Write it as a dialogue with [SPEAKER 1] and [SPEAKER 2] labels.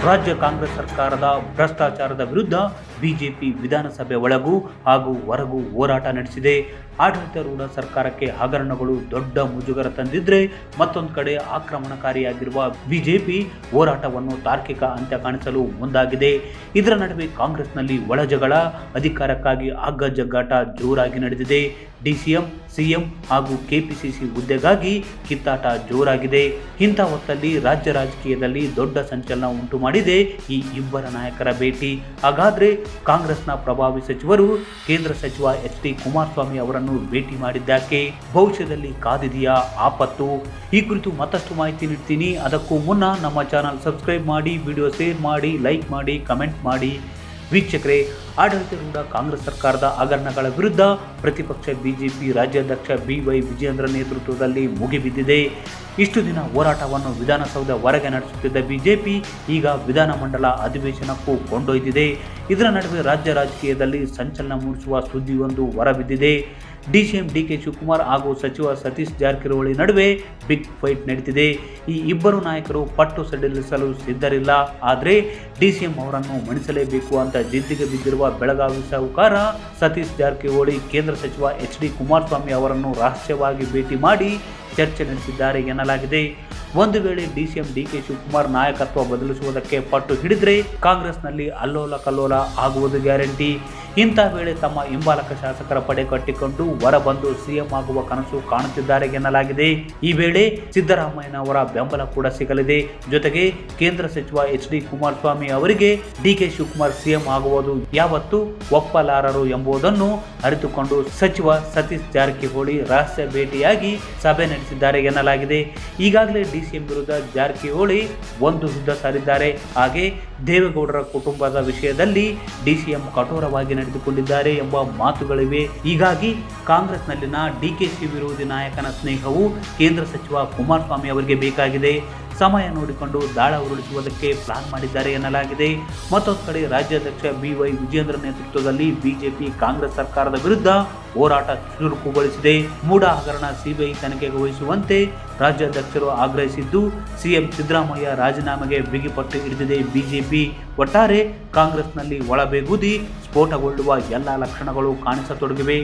[SPEAKER 1] ರಾಜ್ಯ ಕಾಂಗ್ರೆಸ್ ಸರ್ಕಾರದ ಭ್ರಷ್ಟಾಚಾರದ ವಿರುದ್ಧ ಬಿಜೆಪಿ ವಿಧಾನಸಭೆ ಒಳಗೂ ಹಾಗೂ ಹೊರಗೂ ಹೋರಾಟ ನಡೆಸಿದೆ. ಆಡಳಿತಾರೂಢ ಸರ್ಕಾರಕ್ಕೆ ಹಗರಣಗಳು ದೊಡ್ಡ ಮುಜುಗರ ತಂದಿದ್ರೆ, ಮತ್ತೊಂದು ಕಡೆ ಆಕ್ರಮಣಕಾರಿಯಾಗಿರುವ ಬಿಜೆಪಿ ಹೋರಾಟವನ್ನು ತಾರ್ಕಿಕ ಅಂತ್ಯ ಕಾಣಿಸಲು ಮುಂದಾಗಿದೆ. ಇದರ ನಡುವೆ ಕಾಂಗ್ರೆಸ್ನಲ್ಲಿ ಒಳಜಗಳ, ಅಧಿಕಾರಕ್ಕಾಗಿ ಹಗ್ಗಜಗ್ಗಾಟ ಜೋರಾಗಿ ನಡೆದಿದೆ. ಡಿಸಿಎಂ, ಸಿಎಂ ಹಾಗೂ ಕೆಪಿಸಿಸಿ ಹುದ್ದೆಗಾಗಿ ಕಿತ್ತಾಟ ಜೋರಾಗಿದೆ. ಇಂಥ ಹೊತ್ತಲ್ಲಿ ರಾಜ್ಯ ರಾಜಕೀಯದಲ್ಲಿ ದೊಡ್ಡ ಸಂಚಲನ ಉಂಟು ಮಾಡಿದೆ ಈ ಇಬ್ಬರ ನಾಯಕರ ಭೇಟಿ. ಹಾಗಾದ್ರೆ ಕಾಂಗ್ರೆಸ್ನ ಪ್ರಭಾವಿ ಸಚಿವರು ಕೇಂದ್ರ ಸಚಿವ ಎಚ್.ಡಿ. ಕುಮಾರಸ್ವಾಮಿ ಅವರನ್ನು ಭೇಟಿ ಮಾಡಿದ್ದಕ್ಕೆ ಭವಿಷ್ಯದಲ್ಲಿ ಕಾದಿದೆಯಾ ಆಪತ್ತು? ಈ ಕುರಿತು ಮತ್ತಷ್ಟು ಮಾಹಿತಿ ನೀಡ್ತೀನಿ. ಅದಕ್ಕೂ ಮುನ್ನ ನಮ್ಮ ಚಾನಲ್ ಸಬ್ಸ್ಕ್ರೈಬ್ ಮಾಡಿ, ವಿಡಿಯೋ ಶೇರ್ ಮಾಡಿ, ಲೈಕ್ ಮಾಡಿ, ಕಮೆಂಟ್ ಮಾಡಿ. ವೀಕ್ಷಕರೇ, ಆಡಳಿತಾರೂಢ ಕಾಂಗ್ರೆಸ್ ಸರ್ಕಾರದ ಹಗರಣಗಳ ವಿರುದ್ಧ ಪ್ರತಿಪಕ್ಷ ಬಿಜೆಪಿ ರಾಜ್ಯಾಧ್ಯಕ್ಷ ಬಿ.ವೈ. ವಿಜಯೇಂದ್ರ ನೇತೃತ್ವದಲ್ಲಿ ಮುಗಿಬಿದ್ದಿದೆ. ಇಷ್ಟು ದಿನ ಹೋರಾಟವನ್ನು ವಿಧಾನಸೌಧ ಹೊರಗೆ ನಡೆಸುತ್ತಿದ್ದ ಬಿಜೆಪಿ ಈಗ ವಿಧಾನಮಂಡಲ ಅಧಿವೇಶನಕ್ಕೂ ಕೊಂಡೊಯ್ದಿದೆ. ಇದರ ನಡುವೆ ರಾಜ್ಯ ರಾಜಕೀಯದಲ್ಲಿ ಸಂಚಲನ ಮೂಡಿಸುವ ಸುದ್ದಿಯೊಂದು ಹೊರಬಿದ್ದಿದೆ. ಡಿಸಿಎಂ ಡಿ.ಕೆ. ಶಿವಕುಮಾರ್ ಹಾಗೂ ಸಚಿವ ಸತೀಶ್ ಜಾರಕಿಹೊಳಿ ನಡುವೆ ಬಿಗ್ ಫೈಟ್ ನಡೀತಿದೆ. ಈ ಇಬ್ಬರು ನಾಯಕರು ಪಟ್ಟು ಸಡಿಲಿಸಲು ಸಿದ್ಧರಿಲ್ಲ. ಆದರೆ ಡಿಸಿಎಂ ಅವರನ್ನು ಮಣಿಸಲೇಬೇಕು ಅಂತ ಜಿದ್ದಿಗೆ ಬಿದ್ದಿರುವ ಬೆಳಗಾವಿ ಸಾಹುಕಾರ ಸತೀಶ್ ಜಾರಕಿಹೊಳಿ ಕೇಂದ್ರ ಸಚಿವ ಎಚ್.ಡಿ. ಕುಮಾರಸ್ವಾಮಿ ಅವರನ್ನು ರಹಸ್ಯವಾಗಿ ಭೇಟಿ ಮಾಡಿ ಚರ್ಚೆ ನಡೆಸಿದ್ದಾರೆ ಎನ್ನಲಾಗಿದೆ. ಒಂದು ವೇಳೆ ಡಿಸಿಎಂ ಡಿ.ಕೆ. ಶಿವಕುಮಾರ್ ನಾಯಕತ್ವ ಬದಲಿಸುವುದಕ್ಕೆ ಪಟ್ಟು ಹಿಡಿದ್ರೆ ಕಾಂಗ್ರೆಸ್ನಲ್ಲಿ ಅಲ್ಲೋಲ ಕಲ್ಲೋಲ ಆಗುವುದು ಗ್ಯಾರಂಟಿ. ಇಂಥ ವೇಳೆ ತಮ್ಮ ಹಿಂಬಾಲಕ ಶಾಸಕರ ಪಡೆ ಕಟ್ಟಿಕೊಂಡು ಹೊರಬಂದು ಸಿಎಂ ಆಗುವ ಕನಸು ಕಾಣುತ್ತಿದ್ದಾರೆ ಎನ್ನಲಾಗಿದೆ. ಈ ವೇಳೆ ಸಿದ್ದರಾಮಯ್ಯನವರ ಬೆಂಬಲ ಕೂಡ ಸಿಗಲಿದೆ. ಜೊತೆಗೆ ಕೇಂದ್ರ ಸಚಿವ ಎಚ್.ಡಿ. ಕುಮಾರಸ್ವಾಮಿ ಅವರಿಗೆ ಡಿ.ಕೆ. ಶಿವಕುಮಾರ್ ಸಿಎಂ ಆಗುವುದು ಯಾವತ್ತೂ ಒಪ್ಪಲಾರರು ಎಂಬುದನ್ನು ಅರಿತುಕೊಂಡು ಸಚಿವ ಸತೀಶ್ ಜಾರಕಿಹೊಳಿ ರಹಸ್ಯ ಭೇಟಿಯಾಗಿ ಸಭೆ ನಡೆಸಿದ್ದಾರೆ ಎನ್ನಲಾಗಿದೆ. ಈಗಾಗಲೇ ಡಿಸಿಎಂ ವಿರುದ್ಧ ಜಾರಕಿಹೊಳಿ ಒಂದು ಯುದ್ಧ ಸಾರಿದ್ದಾರೆ. ಹಾಗೆ ದೇವೇಗೌಡರ ಕುಟುಂಬದ ವಿಷಯದಲ್ಲಿ ಡಿಸಿಎಂ ಕಠೋರವಾಗಿ ನಡೆದುಕೊಂಡಿದ್ದಾರೆ ಎಂಬ ಮಾತುಗಳಿವೆ. ಹೀಗಾಗಿ ಕಾಂಗ್ರೆಸ್ನಲ್ಲಿನ ಡಿಕೆಶಿ ವಿರೋಧಿ ನಾಯಕನ ಸ್ನೇಹವು ಕೇಂದ್ರ ಸಚಿವ ಕುಮಾರಸ್ವಾಮಿ ಅವರಿಗೆ ಬೇಕಾಗಿದೆ. ಸಮಯ ನೋಡಿಕೊಂಡು ದಾಳ ಉರುಳಿಸುವುದಕ್ಕೆ ಪ್ಲಾನ್ ಮಾಡಿದ್ದಾರೆ ಎನ್ನಲಾಗಿದೆ. ಮತ್ತೊಂದು ಕಡೆ ರಾಜ್ಯಾಧ್ಯಕ್ಷ ಬಿ.ವೈ. ವಿಜಯೇಂದ್ರ ನೇತೃತ್ವದಲ್ಲಿ ಬಿಜೆಪಿ ಕಾಂಗ್ರೆಸ್ ಸರ್ಕಾರದ ವಿರುದ್ಧ ಹೋರಾಟ ಚುರುಕುಗೊಳಿಸಿದೆ. ಮೂಡ ಹಗರಣ ಸಿಬಿಐ ತನಿಖೆಗೆ ವಹಿಸುವಂತೆ ರಾಜ್ಯಾಧ್ಯಕ್ಷರು ಆಗ್ರಹಿಸಿದ್ದು, ಸಿಎಂ ಸಿದ್ದರಾಮಯ್ಯ ರಾಜೀನಾಮೆಗೆ ಬಿಗಿಪಟ್ಟು ಹಿಡಿದಿದೆ ಬಿಜೆಪಿ. ಒಟ್ಟಾರೆ ಕಾಂಗ್ರೆಸ್ನಲ್ಲಿ ಒಳಬೇಗುದಿ ಸ್ಫೋಟಗೊಳ್ಳುವ ಎಲ್ಲ ಲಕ್ಷಣಗಳು ಕಾಣಿಸತೊಡಗಿವೆ.